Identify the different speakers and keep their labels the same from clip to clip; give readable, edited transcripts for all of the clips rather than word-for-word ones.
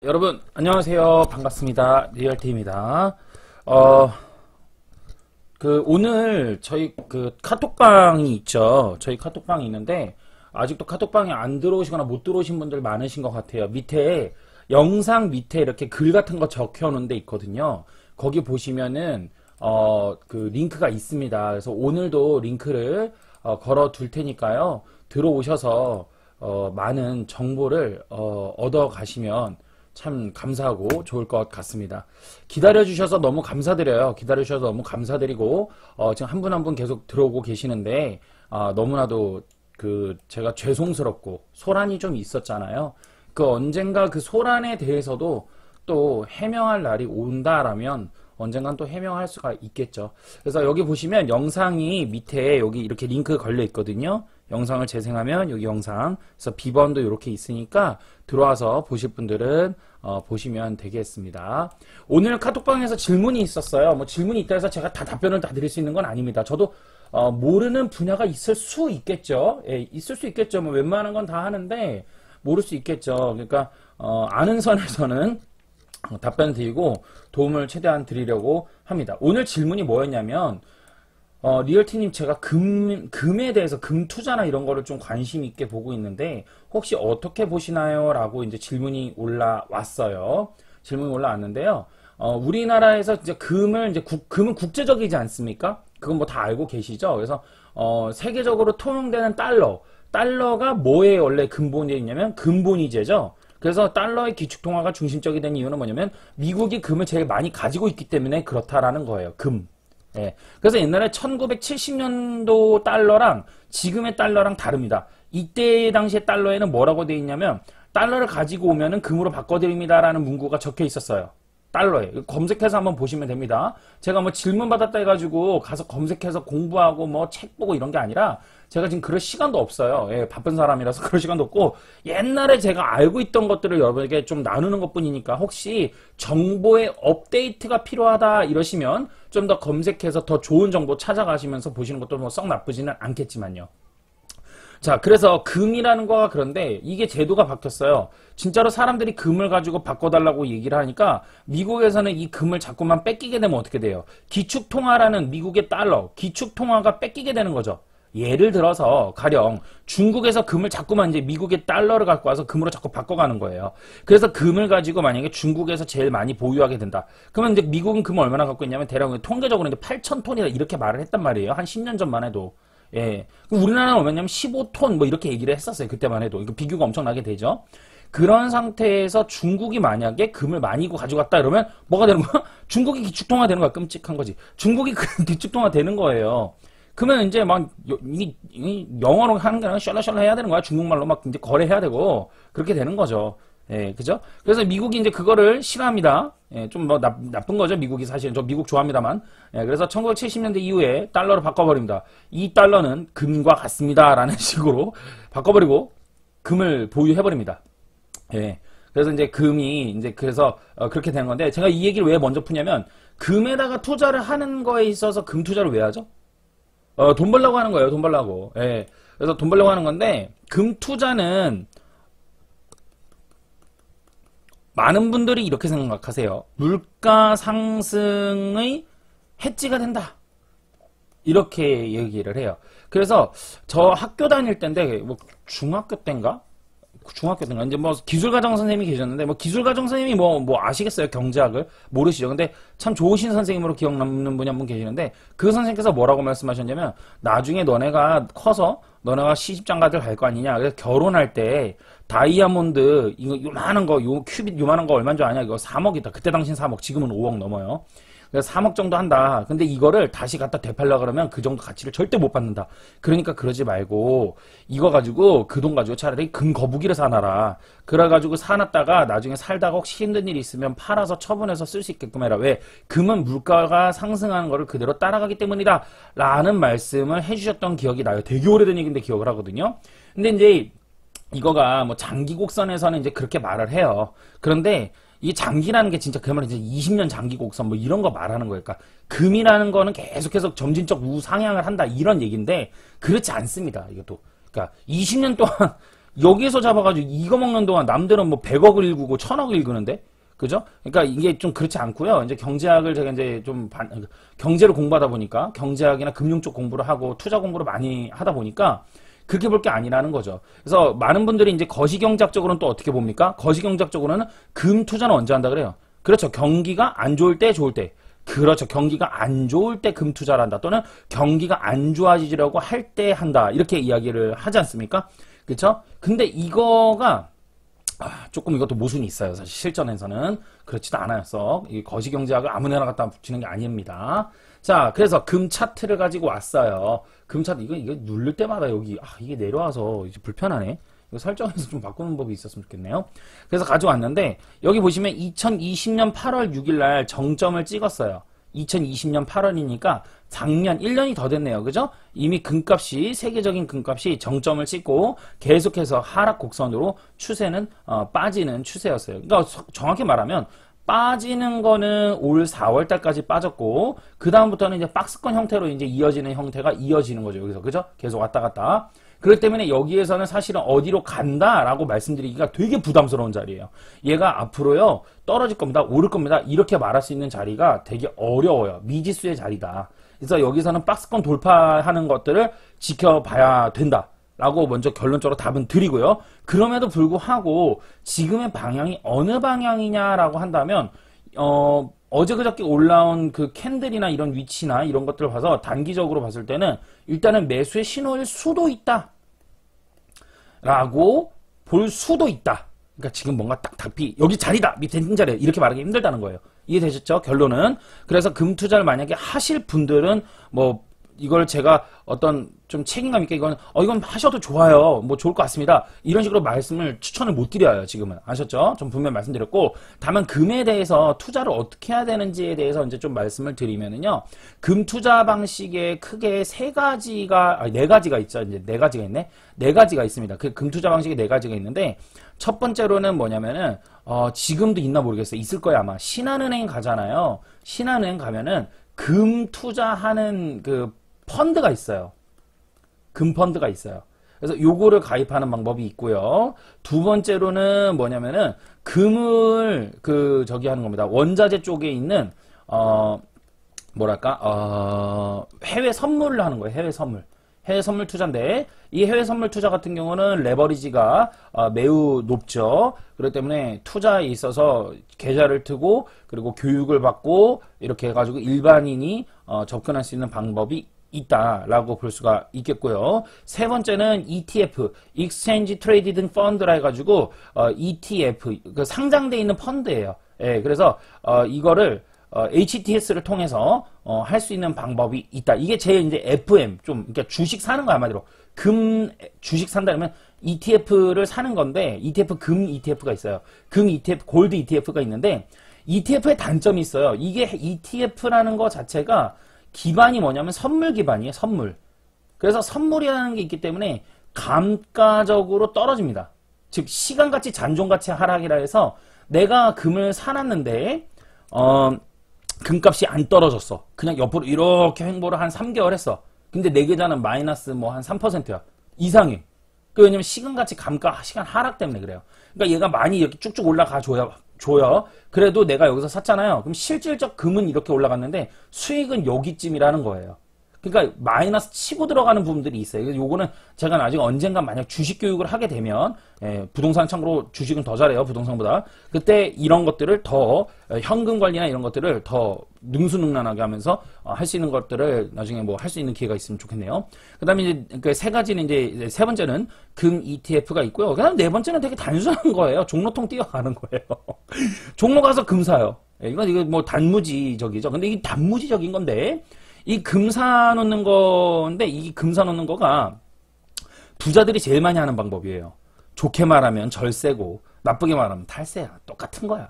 Speaker 1: 여러분 안녕하세요. 반갑습니다. 리얼티입니다. 오늘 저희 카톡방이 있죠. 저희 카톡방이 있는데 아직도 카톡방에 안 들어오시거나 못 들어오신 분들 많으신 것 같아요. 밑에 영상 밑에 이렇게 글 같은 거 적혀 놓은 데 있거든요. 거기 보시면은 링크가 있습니다. 그래서 오늘도 링크를 걸어 둘 테니까요. 들어오셔서 많은 정보를 얻어 가시면 참 감사하고 좋을 것 같습니다. 기다려주셔서 너무 감사드려요. 기다려주셔서 너무 감사드리고, 지금 한 분 한 분 계속 들어오고 계시는데, 너무나도 제가 죄송스럽고, 소란이 좀 있었잖아요. 언젠가 그 소란에 대해서도 또 해명할 날이 온다라면, 언젠간 또 해명할 수가 있겠죠. 그래서 여기 보시면 영상이 밑에 여기 이렇게 링크 걸려 있거든요. 영상을 재생하면 여기 영상, 그래서 비번도 이렇게 있으니까 들어와서 보실 분들은 보시면 되겠습니다. 오늘 카톡방에서 질문이 있었어요. 뭐 질문이 있다 해서 제가 다 답변을 다 드릴 수 있는 건 아닙니다. 저도 모르는 분야가 있을 수 있겠죠. 예, 있을 수 있겠죠. 뭐 웬만한 건 다 하는데 모를 수 있겠죠. 그러니까 아는 선에서는 답변 드리고 도움을 최대한 드리려고 합니다. 오늘 질문이 뭐였냐면 리얼티님, 제가 금에 대해서 금 투자나 이런 거를 좀 관심 있게 보고 있는데 혹시 어떻게 보시나요? 라고 이제 질문이 올라왔어요. 질문이 올라왔는데요. 우리나라에서 이제 금은 국제적이지 않습니까? 그건 뭐 다 알고 계시죠? 그래서 세계적으로 통용되는 달러가 뭐에 원래 근본이 있냐면 근본이제죠. 그래서 달러의 기축통화가 중심적이 된 이유는 뭐냐면 미국이 금을 제일 많이 가지고 있기 때문에 그렇다라는 거예요. 금. 예. 그래서 옛날에 1970년도 달러랑 지금의 달러랑 다릅니다. 이때 당시의 달러에는 뭐라고 되어 있냐면 달러를 가지고 오면은 금으로 바꿔드립니다라는 문구가 적혀 있었어요. 달러에. 검색해서 한번 보시면 됩니다. 제가 뭐 질문 받았다 해가지고 가서 검색해서 공부하고 뭐 책 보고 이런 게 아니라 제가 지금 그럴 시간도 없어요. 예, 바쁜 사람이라서 그럴 시간도 없고 옛날에 제가 알고 있던 것들을 여러분에게 좀 나누는 것 뿐이니까 혹시 정보의 업데이트가 필요하다 이러시면 좀 더 검색해서 더 좋은 정보 찾아가시면서 보시는 것도 뭐 썩 나쁘지는 않겠지만요. 자, 그래서 금이라는 거가 그런데 이게 제도가 바뀌었어요. 진짜로 사람들이 금을 가지고 바꿔달라고 얘기를 하니까 미국에서는 이 금을 자꾸만 뺏기게 되면 어떻게 돼요? 기축통화라는 미국의 달러, 기축통화가 뺏기게 되는 거죠. 예를 들어서 가령 중국에서 금을 자꾸만 이제 미국의 달러를 갖고 와서 금으로 자꾸 바꿔가는 거예요. 그래서 금을 가지고 만약에 중국에서 제일 많이 보유하게 된다. 그러면 이제 미국은 금을 얼마나 갖고 있냐면 대략 통계적으로 이제 8,000톤이다 이렇게 말을 했단 말이에요. 한 10년 전만 해도. 예. 우리나라는 얼마냐면 15톤 뭐 이렇게 얘기를 했었어요. 그때만 해도. 이거 비교가 엄청나게 되죠. 그런 상태에서 중국이 만약에 금을 많이 가져갔다 이러면 뭐가 되는 거야? 중국이 기축통화 되는 거야. 끔찍한 거지. 중국이 기축통화 되는 거예요. 그러면 이제 막 영어로 하는 게 아니라 샬라샬라 해야 되는 거야. 중국말로 막 이제 거래해야 되고 그렇게 되는 거죠. 예, 그죠? 그래서 미국이 이제 그거를 싫어합니다. 예, 좀 뭐 나쁜 거죠. 미국이 사실은. 저 미국 좋아합니다만. 예, 그래서 1970년대 이후에 달러를 바꿔버립니다. 이 달러는 금과 같습니다. 라는 식으로 바꿔버리고 금을 보유해버립니다. 예. 그래서 이제 금이 이제 그래서 그렇게 되는 건데 제가 이 얘기를 왜 먼저 푸냐면 금에다가 투자를 하는 거에 있어서 금 투자를 왜 하죠? 돈 벌려고 하는 거예요. 돈 벌려고. 예. 그래서 돈 벌려고 하는 건데 금 투자는 많은 분들이 이렇게 생각하세요. 물가 상승의 해지가 된다. 이렇게 얘기를 해요. 그래서 저 학교 다닐 때인데 뭐 중학교 때인가 이제 뭐 기술과정 선생님이 계셨는데 뭐 기술과정 선생님이 뭐 아시겠어요? 경제학을 모르시죠? 근데 참 좋으신 선생님으로 기억 남는 분이 한 분 계시는데 그 선생님께서 뭐라고 말씀하셨냐면 나중에 너네가 커서 너네가 시집장가들 갈 거 아니냐. 그래서 결혼할 때 다이아몬드 이거 요만한 거 요 큐빗 요만한 거 얼마인 줄 아냐? 이거 3억이다. 그때 당신 3억, 지금은 5억 넘어요. 그래서 3억 정도 한다. 근데 이거를 다시 갖다 되팔려 그러면 그 정도 가치를 절대 못 받는다. 그러니까 그러지 말고 이거 가지고 그 돈 가지고 차라리 금 거북이를 사놔라. 그래가지고 사놨다가 나중에 살다가 혹시 힘든 일이 있으면 팔아서 처분해서 쓸 수 있게끔 해라. 왜? 금은 물가가 상승하는 거를 그대로 따라가기 때문이다. 라는 말씀을 해주셨던 기억이 나요. 되게 오래된 얘기인데 기억을 하거든요. 근데 이제 이거가 뭐 장기 곡선에서는 이제 그렇게 말을 해요. 그런데 이 장기라는 게 진짜 그 말은 이제 20년 장기 곡선 뭐 이런 거 말하는 거예요. 그러니까 금이라는 거는 계속해서 점진적 우상향을 한다 이런 얘기인데 그렇지 않습니다. 이것도. 그러니까 20년 동안 여기서 잡아가지고 이거 먹는 동안 남들은 뭐 100억을 일구고 1000억을 일구는데, 그죠? 그러니까 이게 좀 그렇지 않고요. 이제 경제학을 제가 이제 좀 경제를 공부하다 보니까 경제학이나 금융 쪽 공부를 하고 투자 공부를 많이 하다 보니까 그렇게 볼 게 아니라는 거죠. 그래서 많은 분들이 이제 거시경제학적으로는 또 어떻게 봅니까? 거시경제학적으로는 금 투자는 언제 한다 그래요? 그렇죠. 경기가 안 좋을 때, 좋을 때. 그렇죠. 경기가 안 좋을 때 금 투자를 한다. 또는 경기가 안 좋아지려고 할 때 한다. 이렇게 이야기를 하지 않습니까? 그렇죠? 근데 이거가 조금 이것도 모순이 있어요. 사실 실전에서는 그렇지도 않아요. 이 거시경제학을 아무데나 갖다 붙이는 게 아닙니다. 자, 그래서 금 차트를 가지고 왔어요. 금 차트 이거 누를 때마다 여기 이게 내려와서 이제 불편하네. 이거 설정해서 좀 바꾸는 법이 있었으면 좋겠네요. 그래서 가져왔는데 여기 보시면 2020년 8월 6일 날 정점을 찍었어요. 2020년 8월이니까 작년 1년이 더 됐네요. 그죠? 이미 금값이 세계적인 금값이 정점을 찍고 계속해서 하락 곡선으로 추세는 빠지는 추세였어요. 그러니까 정확히 말하면 빠지는 거는 올 4월 달까지 빠졌고 그 다음부터는 이제 박스권 형태로 이제 이어지는 형태가 이어지는 거죠. 여기서 그죠? 계속 왔다 갔다. 그렇기 때문에 여기에서는 사실은 어디로 간다라고 말씀드리기가 되게 부담스러운 자리예요. 얘가 앞으로요 떨어질 겁니다, 오를 겁니다 이렇게 말할 수 있는 자리가 되게 어려워요. 미지수의 자리다. 그래서 여기서는 박스권 돌파하는 것들을 지켜봐야 된다 라고 먼저 결론적으로 답은 드리고요. 그럼에도 불구하고 지금의 방향이 어느 방향이냐라고 한다면 어제 그저께 올라온 그 캔들이나 이런 위치나 이런 것들을 봐서 단기적으로 봤을 때는 일단은 매수의 신호일 수도 있다 라고 볼 수도 있다. 그러니까 지금 뭔가 딱 답이 여기 자리다 밑에 있는 자리에 이렇게 말하기 힘들다는 거예요. 이해되셨죠? 결론은. 그래서 금 투자를 만약에 하실 분들은 뭐 이걸 제가 어떤 좀 책임감 있게 이건 하셔도 좋아요. 뭐 좋을 것 같습니다. 이런 식으로 말씀을 추천을 못 드려요. 지금은. 아셨죠? 좀 분명히 말씀드렸고 다만 금에 대해서 투자를 어떻게 해야 되는지에 대해서 이제 좀 말씀을 드리면은요. 금 투자 방식에 크게 네 가지가 있죠. 이제 네 가지가 있네. 네 가지가 있습니다. 그 금 투자 방식에 네 가지가 있는데 첫 번째로는 뭐냐면은 지금도 있나 모르겠어요. 있을 거예요, 아마. 신한은행 가잖아요. 신한은행 가면은 금 투자하는 그 펀드가 있어요. 금 펀드가 있어요. 그래서 요거를 가입하는 방법이 있고요. 두 번째로는 뭐냐면은 금을 하는 겁니다. 원자재 쪽에 있는 해외 선물을 하는 거예요. 해외 선물. 해외 선물 투자인데 이 해외 선물 투자 같은 경우는 레버리지가 매우 높죠. 그렇기 때문에 투자에 있어서 계좌를 트고 그리고 교육을 받고 이렇게 해가지고 일반인이 접근할 수 있는 방법이 있다라고 볼 수가 있겠고요. 세 번째는 ETF, Exchange Traded Fund라 해가지고 ETF, 그 상장돼 있는 펀드예요. 예, 그래서 이거를 HTS를 통해서 할 수 있는 방법이 있다. 이게 제 이제 FM 그러니까 주식 사는 거 한마디로 금 주식 산다면 ETF를 사는 건데 금 ETF가 있어요. 금 ETF, 골드 ETF가 있는데 ETF의 단점이 있어요. 이게 ETF라는 거 자체가 기반이 뭐냐면 선물 기반이에요. 선물. 그래서 선물이라는 게 있기 때문에 감가적으로 떨어집니다. 즉 시간같이 잔존가치 하락이라 해서 내가 금을 사놨는데 금값이 안 떨어졌어. 그냥 옆으로 이렇게 횡보를 한 3개월 했어. 근데 내 계좌는 마이너스 뭐 한 3%야. 이상해. 왜냐면 시간같이 시간 하락 때문에 그래요. 그러니까 얘가 많이 이렇게 쭉쭉 올라가 줘요. 그래도 내가 여기서 샀잖아요. 그럼 실질적 금은 이렇게 올라갔는데 수익은 여기쯤이라는 거예요. 그러니까 마이너스 치고 들어가는 부분들이 있어요. 그래서 요거는 제가 나중에 언젠가 만약 주식 교육을 하게 되면 부동산 참고로 주식은 더 잘해요. 부동산보다. 그때 이런 것들을 더 현금 관리나 이런 것들을 더 능수능란하게 하면서 할 수 있는 것들을 나중에 뭐 할 수 있는 기회가 있으면 좋겠네요. 그 다음에 이제 그 세 가지는 이제 세 번째는 금 ETF가 있고요. 그 다음 네 번째는 되게 단순한 거예요. 종로통 뛰어가는 거예요. 종로 가서 금 사요. 이거 뭐 단무지적이죠. 근데 이게 단무지적인 건데 이 금 사놓는 건데 이 금 사놓는 거가 부자들이 제일 많이 하는 방법이에요. 좋게 말하면 절세고 나쁘게 말하면 탈세야. 똑같은 거야.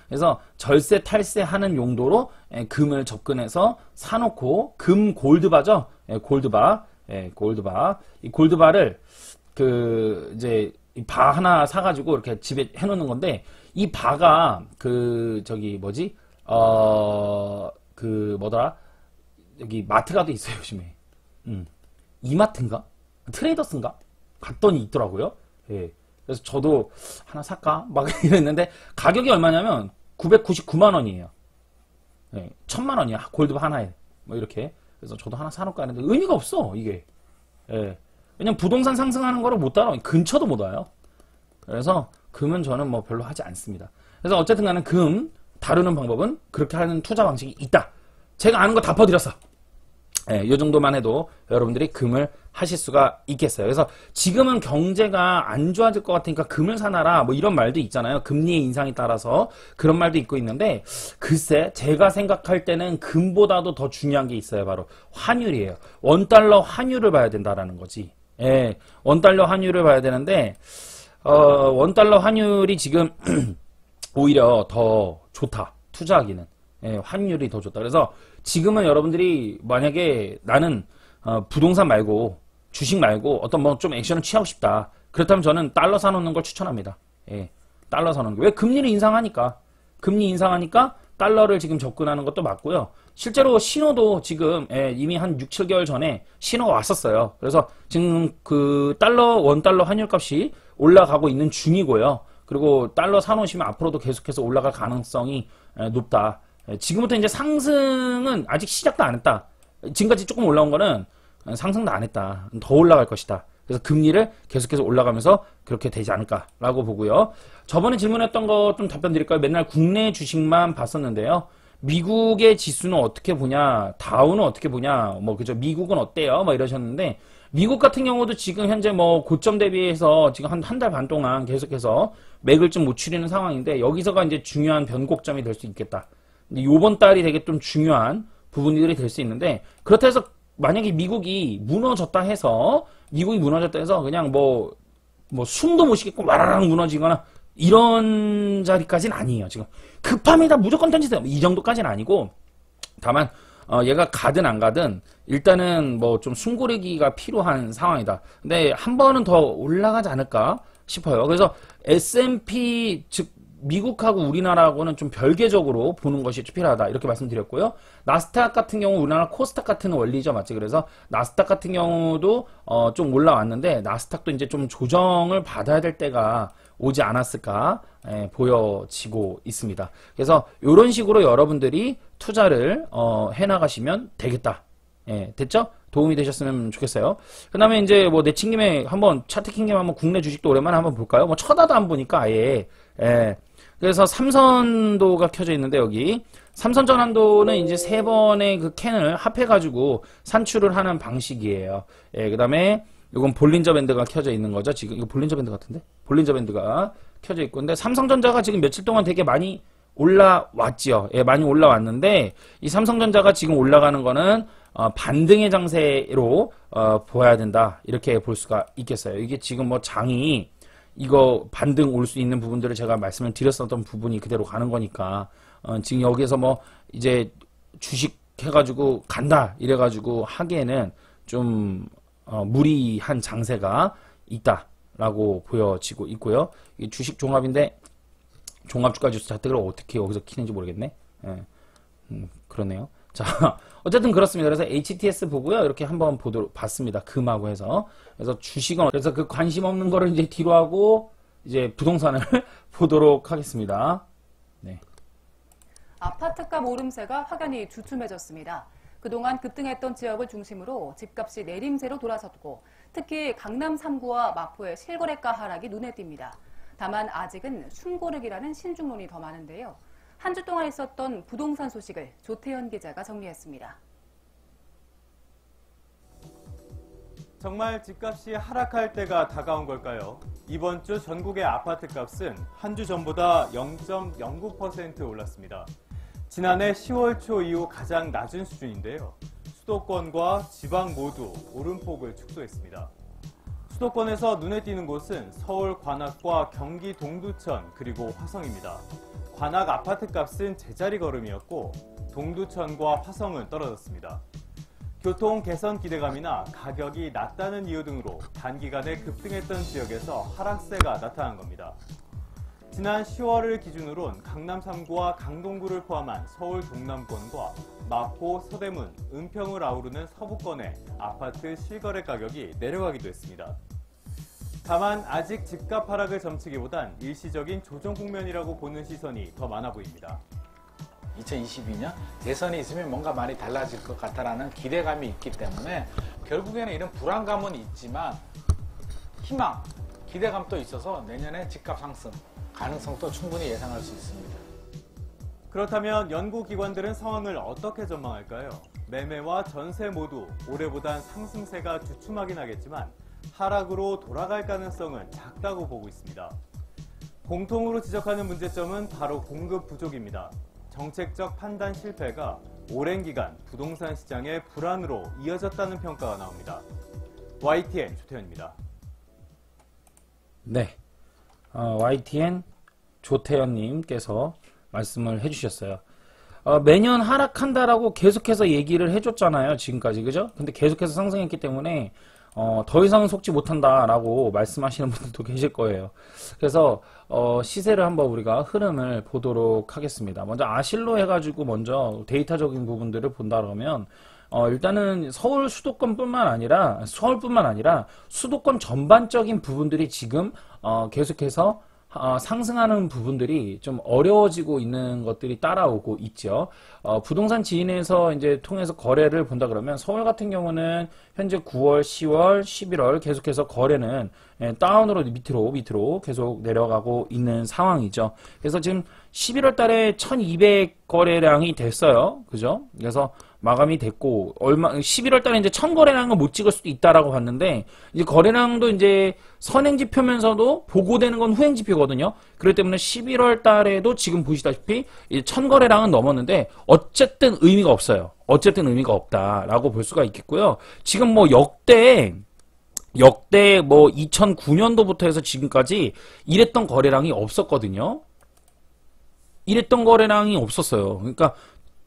Speaker 1: 그래서 절세 탈세하는 용도로 금을 접근해서 사놓고 금 골드바죠. 골드바. 이 골드바를 이제 바 하나 사가지고 이렇게 집에 해놓는 건데 이 바가 여기 마트가도 있어요 요즘에. 이마트인가? 트레이더스인가? 갔더니 있더라고요. 예. 그래서 저도 하나 살까? 막 이랬는데 가격이 얼마냐면 999만 원이에요. 예. 1000만 원이야. 골드 하나에. 뭐 이렇게. 그래서 저도 하나 사놓을까 했는데 의미가 없어, 이게. 예. 왜냐면 부동산 상승하는 거를 못 따라, 근처도 못 와요. 그래서 금은 저는 뭐 별로 하지 않습니다. 그래서 어쨌든 간에 금 다루는 방법은 그렇게 하는 투자 방식이 있다. 제가 아는 거 다 퍼드렸어. 예, 이 정도만 해도 여러분들이 금을 하실 수가 있겠어요. 그래서 지금은 경제가 안 좋아질 것 같으니까 금을 사놔라 뭐 이런 말도 있잖아요. 금리의 인상에 따라서 그런 말도 있고 있는데 글쎄 제가 생각할 때는 금보다도 더 중요한 게 있어요. 바로 환율이에요. 원달러 환율을 봐야 된다라는 거지. 예, 원달러 환율을 봐야 되는데 원달러 환율이 지금 오히려 더 좋다. 투자하기는. 예, 환율이 더 좋다. 그래서 지금은 여러분들이 만약에 나는 부동산 말고 주식 말고 어떤 뭐 좀 액션을 취하고 싶다. 그렇다면 저는 달러 사놓는 걸 추천합니다. 예, 달러 사놓는 거. 왜? 금리를 인상하니까. 금리 인상하니까 달러를 지금 접근하는 것도 맞고요. 실제로 신호도 지금 이미 한 6, 7개월 전에 신호가 왔었어요. 그래서 지금 그 원달러 환율값이 올라가고 있는 중이고요. 그리고 달러 사놓으시면 앞으로도 계속해서 올라갈 가능성이 높다. 지금부터 이제 상승은 아직 시작도 안 했다. 지금까지 조금 올라온 거는 상승도 안 했다. 더 올라갈 것이다. 그래서 금리를 계속해서 올라가면서 그렇게 되지 않을까라고 보고요. 저번에 질문했던 거 좀 답변 드릴까요? 맨날 국내 주식만 봤었는데요. 미국의 지수는 어떻게 보냐, 다우는 어떻게 보냐, 뭐 그죠? 미국은 어때요? 뭐 이러셨는데 미국 같은 경우도 지금 현재 뭐 고점 대비해서 지금 한 달 반 동안 계속해서 맥을 좀 못 추리는 상황인데 여기서가 이제 중요한 변곡점이 될 수 있겠다. 요번 달이 되게 좀 중요한 부분들이 될 수 있는데 그렇다 해서 만약에 미국이 무너졌다 해서 그냥 뭐 숨도 못 쉬겠고 와라락 무너지거나 이런 자리까지는 아니에요. 지금 급합니다. 무조건 던지세요. 이 정도까지는 아니고 다만 얘가 가든 안 가든 일단은 뭐 좀 숨고르기가 필요한 상황이다. 근데 한 번은 더 올라가지 않을까 싶어요. 그래서 S&P 즉 미국하고 우리나라하고는 좀 별개적으로 보는 것이 필요하다. 이렇게 말씀드렸고요. 나스닥 같은 경우 우리나라 코스닥 같은 원리죠. 맞지? 그래서 나스닥 같은 경우도 좀 올라왔는데 나스닥도 이제 좀 조정을 받아야 될 때가 오지 않았을까 보여지고 있습니다. 그래서 이런 식으로 여러분들이 투자를 해나가시면 되겠다. 됐죠? 도움이 되셨으면 좋겠어요. 그 다음에 이제 뭐 내친 김에 한번 차트 킨 김에 한번 국내 주식도 오랜만에 한번 볼까요? 뭐 쳐다도 안 보니까 아예. 그래서 삼선도가 켜져 있는데 여기 삼선 전환도는 이제 세 번의 그 캔을 합해가지고 산출을 하는 방식이에요. 그 다음에 이건 볼린저 밴드가 켜져 있는 거죠. 지금 이거 볼린저 밴드 같은데? 볼린저 밴드가 켜져 있고 근데 삼성전자가 지금 며칠 동안 되게 많이 올라왔죠. 많이 올라왔는데 이 삼성전자가 지금 올라가는 거는 반등의 장세로 보아야 된다. 이렇게 볼 수가 있겠어요. 이게 지금 뭐 장이 이거 반등 올 수 있는 부분들을 제가 말씀을 드렸었던 부분이 그대로 가는 거니까 지금 여기에서 뭐 이제 주식 해가지고 간다 이래가지고 하기에는 좀 무리한 장세가 있다라고 보여지고 있고요. 이 주식 종합인데 종합주가 지수 차트를 어떻게 여기서 키는지 모르겠네. 그러네요. 자, 어쨌든 그렇습니다. 그래서 HTS 보고요. 이렇게 한번 봤습니다. 금하고 해서. 그래서 주식은, 그래서 그 관심 없는 거를 이제 뒤로 하고, 이제 부동산을 보도록 하겠습니다. 네.
Speaker 2: 아파트값 오름세가 확연히 주춤해졌습니다. 그동안 급등했던 지역을 중심으로 집값이 내림세로 돌아섰고, 특히 강남 3구와 마포의 실거래가 하락이 눈에 띕니다. 다만 아직은 숨고르기라는 신중론이 더 많은데요. 한 주 동안 있었던 부동산 소식을 조태현 기자가 정리했습니다.
Speaker 3: 정말 집값이 하락할 때가 다가온 걸까요? 이번 주 전국의 아파트 값은 한 주 전보다 0.09% 올랐습니다. 지난해 10월 초 이후 가장 낮은 수준인데요. 수도권과 지방 모두 오름폭을 축소했습니다. 수도권에서 눈에 띄는 곳은 서울 관악과 경기 동두천 그리고 화성입니다. 관악 아파트 값은 제자리 걸음이었고 동두천과 화성은 떨어졌습니다. 교통 개선 기대감이나 가격이 낮다는 이유 등으로 단기간에 급등했던 지역에서 하락세가 나타난 겁니다. 지난 10월을 기준으론 강남 3구와 강동구를 포함한 서울 동남권과 마포, 서대문, 은평을 아우르는 서부권의 아파트 실거래 가격이 내려가기도 했습니다. 다만 아직 집값 하락을 점치기보단 일시적인 조정 국면이라고 보는 시선이 더 많아 보입니다.
Speaker 4: 2022년 대선이 있으면 뭔가 많이 달라질 것 같다라는 기대감이 있기 때문에 결국에는 이런 불안감은 있지만 희망, 기대감도 있어서 내년에 집값 상승 가능성도 충분히 예상할 수 있습니다.
Speaker 3: 그렇다면 연구기관들은 상황을 어떻게 전망할까요? 매매와 전세 모두 올해보단 상승세가 주춤하긴 하겠지만 하락으로 돌아갈 가능성은 작다고 보고 있습니다. 공통으로 지적하는 문제점은 바로 공급 부족입니다. 정책적 판단 실패가 오랜 기간 부동산 시장의 불안으로 이어졌다는 평가가 나옵니다. YTN 조태현입니다.
Speaker 1: 네, YTN 조태현님께서 말씀을 해주셨어요. 매년 하락한다라고 계속해서 얘기를 해줬잖아요, 지금까지. 그죠? 근데 계속해서 상승했기 때문에 더 이상 속지 못한다라고 말씀하시는 분들도 계실 거예요. 그래서 시세를 한번 우리가 흐름을 보도록 하겠습니다. 먼저 아실로 해가지고 먼저 데이터적인 부분들을 본다 그러면 일단은 서울뿐만 아니라 수도권 전반적인 부분들이 지금 계속해서 상승하는 부분들이 좀 어려워지고 있는 것들이 따라오고 있죠. 부동산 지인에서 이제 통해서 거래를 본다 그러면 서울 같은 경우는 현재 9월, 10월, 11월 계속해서 거래는 다운으로 밑으로 계속 내려가고 있는 상황이죠. 그래서 지금 11월 달에 1200 거래량이 됐어요. 그죠? 그래서 마감이 됐고 11월 달에 이제 1000거래량은 못 찍을 수도 있다라고 봤는데 이제 거래량도 이제 선행지표면서도 보고되는 건 후행지표거든요. 그렇기 때문에 11월 달에도 지금 보시다시피 1000거래량은 넘었는데 어쨌든 의미가 없어요. 어쨌든 의미가 없다라고 볼 수가 있겠고요. 지금 뭐 역대 뭐 2009년도부터 해서 지금까지 이랬던 거래량이 없었거든요. 이랬던 거래량이 없었어요. 그러니까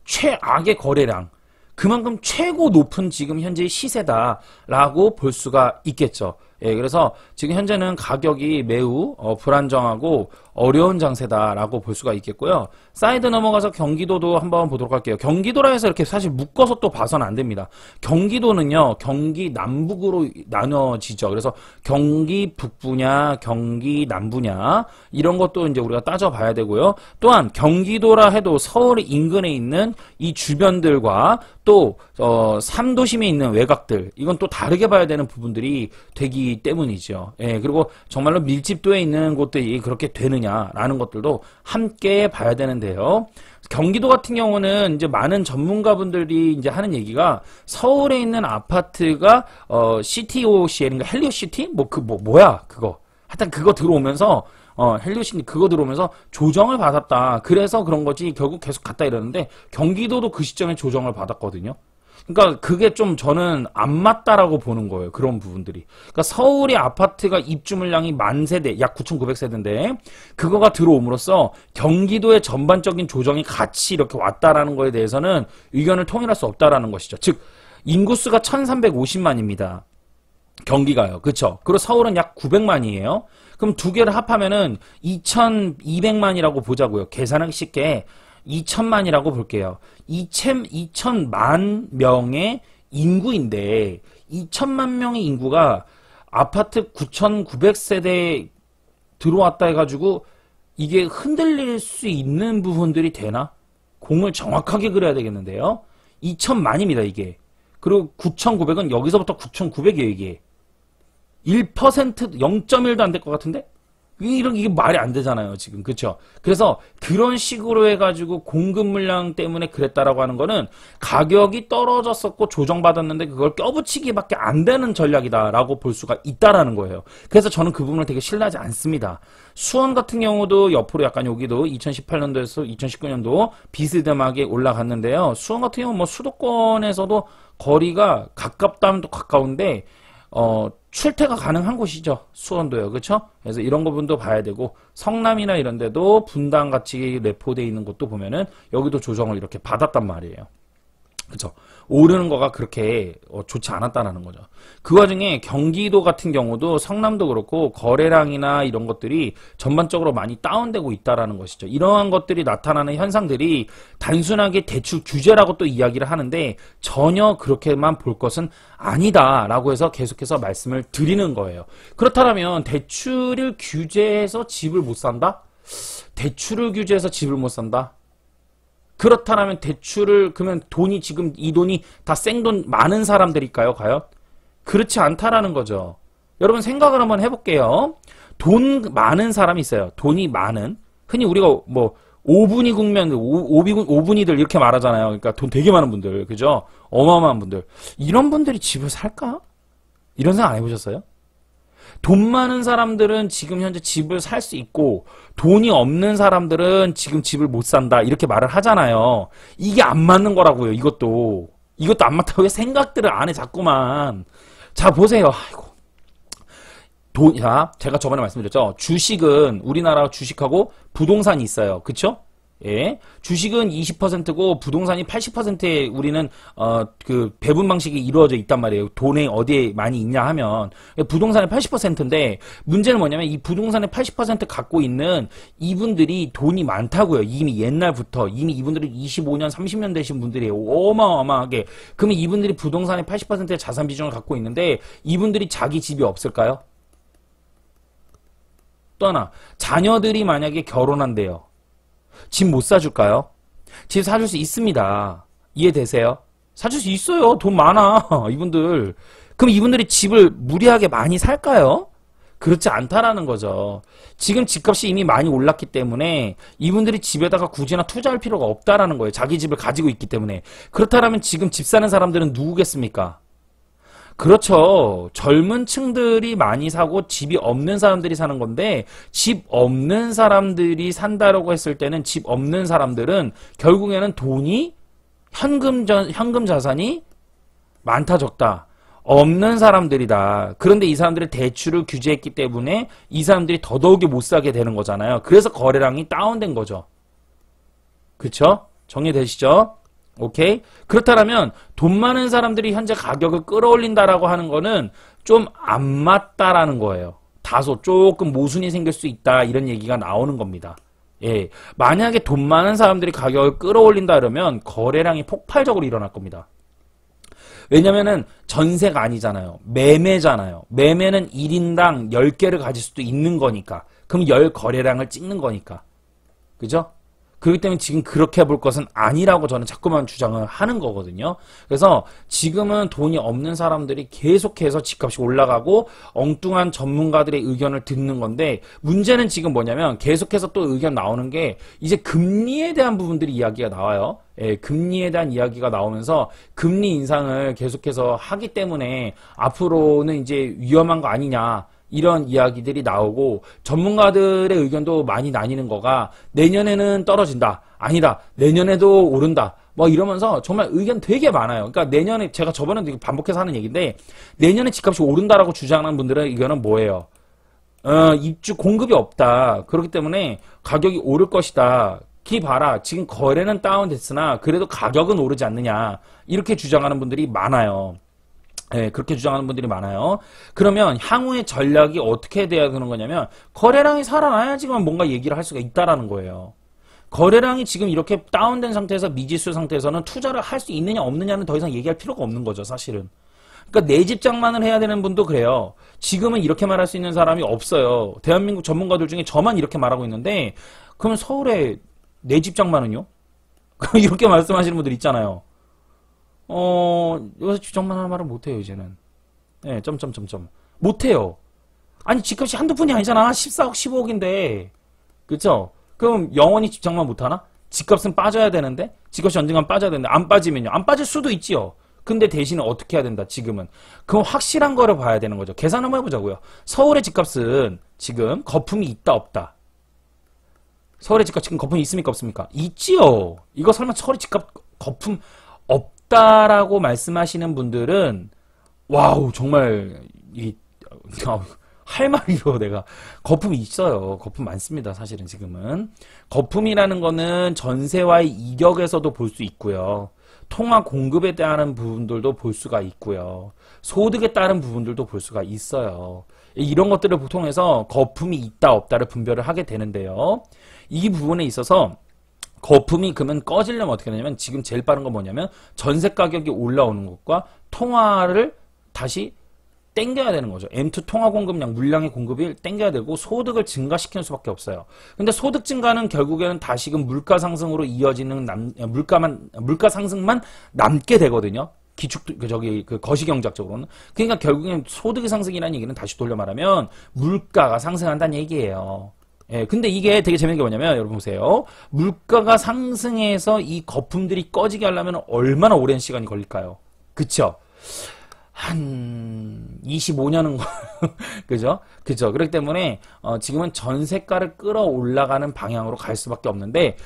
Speaker 1: 최악의 거래량. 그만큼 최고 높은 지금 현재 시세다라고 볼 수가 있겠죠. 예, 그래서 지금 현재는 가격이 매우 불안정하고 어려운 장세다라고 볼 수가 있겠고요. 사이드 넘어가서 경기도도 한번 보도록 할게요. 경기도라 해서 이렇게 사실 묶어서 또 봐서는 안 됩니다. 경기도는요, 경기 남북으로 나눠지죠. 그래서 경기 북부냐, 경기 남부냐, 이런 것도 이제 우리가 따져봐야 되고요. 또한 경기도라 해도 서울 인근에 있는 이 주변들과 또 3도심에 있는 외곽들, 이건 또 다르게 봐야 되는 부분들이 되기 때문이죠. 예, 그리고 정말로 밀집도에 있는 곳들이 그렇게 되느냐라는 것들도 함께 봐야 되는데요. 경기도 같은 경우는 이제 많은 전문가분들이 이제 하는 얘기가 서울에 있는 아파트가 CTOCL, 그러니까 헬리오시티? 뭐야 그거. 하여튼 그거 들어오면서 헬리오시티 그거 들어오면서 조정을 받았다. 그래서 그런 거지 결국 계속 갔다 이러는데 경기도도 그 시점에 조정을 받았거든요. 그러니까 그게 좀 저는 안 맞다라고 보는 거예요. 그런 부분들이. 그러니까 서울의 아파트가 입주 물량이 10,000세대, 약 9,900세대인데 그거가 들어옴으로써 경기도의 전반적인 조정이 같이 이렇게 왔다라는 거에 대해서는 의견을 통일할 수 없다라는 것이죠. 즉 인구수가 1,350만입니다. 경기가요. 그쵸? 그리고 서울은 약 900만이에요. 그럼 두 개를 합하면은 2,200만이라고 보자고요. 계산하기 쉽게 2,000만이라고 볼게요. 2,000만 명의 인구인데 2,000만 명의 인구가 아파트 9,900세대 들어왔다 해가지고 이게 흔들릴 수 있는 부분들이 되나? 공을 정확하게 그려야 되겠는데요. 2,000만입니다 이게. 그리고 9,900은 여기서부터 9,900이에요 이게. 1% 0.1도 안 될 것 같은데? 이게 말이 안 되잖아요, 지금. 그쵸? 그래서 그런 식으로 해가지고 공급 물량 때문에 그랬다라고 하는 거는 가격이 떨어졌었고 조정받았는데 그걸 껴붙이기밖에 안 되는 전략이다라고 볼 수가 있다라는 거예요. 그래서 저는 그 부분을 되게 신뢰하지 않습니다. 수원 같은 경우도 옆으로 약간 여기도 2018년도에서 2019년도 비스듬하게 올라갔는데요. 수원 같은 경우 뭐 수도권에서도 거리가 가깝다면 또 가까운데, 출퇴가 가능한 곳이죠. 수원도요. 그쵸? 그래서 이런 부분도 봐야 되고, 성남이나 이런 데도 분당같이 내포되어 있는 곳도 보면은, 여기도 조정을 이렇게 받았단 말이에요. 그쵸. 오르는 거가 그렇게 좋지 않았다라는 거죠. 그 와중에 경기도 같은 경우도 성남도 그렇고 거래량이나 이런 것들이 전반적으로 많이 다운되고 있다라는 것이죠. 이러한 것들이 나타나는 현상들이 단순하게 대출 규제라고 또 이야기를 하는데 전혀 그렇게만 볼 것은 아니다라고 해서 계속해서 말씀을 드리는 거예요. 그렇다면 대출을 규제해서 집을 못 산다? 대출을 규제해서 집을 못 산다? 그렇다면 대출을 그러면 돈이 지금 이 돈이 다 생돈 많은 사람들일까요? 과연? 그렇지 않다라는 거죠. 여러분 생각을 한번 해볼게요. 돈 많은 사람이 있어요. 돈이 많은 흔히 우리가 뭐 5분이 국면 5분이들 이렇게 말하잖아요. 그러니까 돈 되게 많은 분들 그죠? 어마어마한 분들 이런 분들이 집을 살까? 이런 생각 안 해보셨어요? 돈 많은 사람들은 지금 현재 집을 살 수 있고 돈이 없는 사람들은 지금 집을 못 산다 이렇게 말을 하잖아요. 이게 안 맞는 거라고요. 이것도 안 맞다고 왜 생각들을 안 해 자꾸만. 자 보세요. 아이고. 자 제가 저번에 말씀드렸죠. 주식은 우리나라 주식하고 부동산이 있어요. 그쵸? 예. 주식은 20%고 부동산이 80%에 우리는 그 배분 방식이 이루어져 있단 말이에요. 돈이 어디에 많이 있냐 하면 부동산의 80%인데 문제는 뭐냐면 이 부동산의 80% 갖고 있는 이분들이 돈이 많다고요. 이미 옛날부터 이미 이분들이 25년 30년 되신 분들이에요. 어마어마하게. 그러면 이분들이 부동산의 80%의 자산 비중을 갖고 있는데 이분들이 자기 집이 없을까요? 또 하나 자녀들이 만약에 결혼한대요. 집 못 사줄까요? 집 사줄 수 있습니다. 이해되세요? 사줄 수 있어요. 돈 많아. 이분들. 그럼 이분들이 집을 무리하게 많이 살까요? 그렇지 않다라는 거죠. 지금 집값이 이미 많이 올랐기 때문에 이분들이 집에다가 굳이나 투자할 필요가 없다라는 거예요. 자기 집을 가지고 있기 때문에. 그렇다면 지금 집 사는 사람들은 누구겠습니까? 그렇죠. 젊은 층들이 많이 사고 집이 없는 사람들이 사는 건데 집 없는 사람들이 산다라고 했을 때는 집 없는 사람들은 결국에는 돈이 현금 자산이 많다 적다 없는 사람들이다. 그런데 이 사람들이 대출을 규제했기 때문에 이 사람들이 더더욱이 못 사게 되는 거잖아요. 그래서 거래량이 다운된 거죠. 그쵸? 정리되시죠? 오케이? 그렇다면 돈 많은 사람들이 현재 가격을 끌어올린다라고 하는 거는 좀 안 맞다라는 거예요. 다소 조금 모순이 생길 수 있다 이런 얘기가 나오는 겁니다. 예, 만약에 돈 많은 사람들이 가격을 끌어올린다 그러면 거래량이 폭발적으로 일어날 겁니다. 왜냐면은 전세가 아니잖아요. 매매잖아요. 매매는 1인당 10개를 가질 수도 있는 거니까. 그럼 10 거래량을 찍는 거니까. 그죠? 그렇기 때문에 지금 그렇게 볼 것은 아니라고 저는 자꾸만 주장을 하는 거거든요. 그래서 지금은 돈이 없는 사람들이 계속해서 집값이 올라가고 엉뚱한 전문가들의 의견을 듣는 건데 문제는 지금 뭐냐면 계속해서 또 의견 나오는 게 이제 금리에 대한 부분들이 이야기가 나와요. 예, 금리에 대한 이야기가 나오면서 금리 인상을 계속해서 하기 때문에 앞으로는 이제 위험한 거 아니냐. 이런 이야기들이 나오고 전문가들의 의견도 많이 나뉘는 거가 내년에는 떨어진다. 아니다. 내년에도 오른다. 뭐 이러면서 정말 의견 되게 많아요. 그러니까 내년에 제가 저번에도 반복해서 하는 얘기인데 내년에 집값이 오른다라고 주장하는 분들의 의견은 뭐예요? 입주 공급이 없다. 그렇기 때문에 가격이 오를 것이다. 기 봐라. 지금 거래는 다운됐으나 그래도 가격은 오르지 않느냐. 이렇게 주장하는 분들이 많아요. 네, 그렇게 주장하는 분들이 많아요. 그러면 향후의 전략이 어떻게 돼야 되는 거냐면 거래량이 살아나야지만 뭔가 얘기를 할 수가 있다라는 거예요. 거래량이 지금 이렇게 다운된 상태에서 미지수 상태에서는 투자를 할 수 있느냐 없느냐는 더 이상 얘기할 필요가 없는 거죠, 사실은. 그러니까 내 집 장만을 해야 되는 분도 그래요. 지금은 이렇게 말할 수 있는 사람이 없어요. 대한민국 전문가들 중에 저만 이렇게 말하고 있는데 그러면 서울에 내 집 장만은요? 이렇게 말씀하시는 분들 있잖아요. 여기서 주장만 하는 말을 못해요, 이제는. 예, 못해요. 아니, 집값이 한두 푼이 아니잖아. 14억, 15억인데. 그쵸? 그럼 영원히 집장만 못하나? 집값은 빠져야 되는데? 집값이 언젠간 빠져야 되는데, 안 빠지면요? 안 빠질 수도 있지요. 근데 대신에 어떻게 해야 된다, 지금은? 그럼 확실한 거를 봐야 되는 거죠. 계산 한번 해보자고요. 서울의 집값은 지금 거품이 있다, 없다? 서울의 집값 지금 거품이 있습니까, 없습니까? 있지요. 이거 설마 서울의 집값 거품 없다라고 말씀하시는 분들은 와우 정말 할 말이로 내가 거품이 있어요. 거품 많습니다. 사실은 지금은 거품이라는 거는 전세와의 이격에서도 볼 수 있고요. 통화 공급에 따른 부분들도 볼 수가 있고요. 소득에 따른 부분들도 볼 수가 있어요. 이런 것들을 통해서 거품이 있다 없다를 분별을 하게 되는데요. 이 부분에 있어서 거품이 그러면 꺼지려면 어떻게 되냐면 지금 제일 빠른 건 뭐냐면 전세 가격이 올라오는 것과 통화를 다시 땡겨야 되는 거죠. M2 통화 공급량, 물량의 공급이 땡겨야 되고 소득을 증가시키는 수밖에 없어요. 근데 소득 증가는 결국에는 다시금 물가 상승으로 이어지는 물가 상승만 남게 되거든요. 그 거시경제학적으로는. 그러니까 결국엔 소득의 상승이라는 얘기는 다시 돌려 말하면 물가가 상승한다는 얘기예요. 예, 근데 이게 되게 재밌는 게 뭐냐면 여러분 보세요. 물가가 상승해서 이 거품들이 꺼지게 하려면 얼마나 오랜 시간이 걸릴까요? 그쵸? 한 25년은 그죠? 그죠? 그렇기 때문에 지금은 전세가를 끌어올라가는 방향으로 갈 수밖에 없는데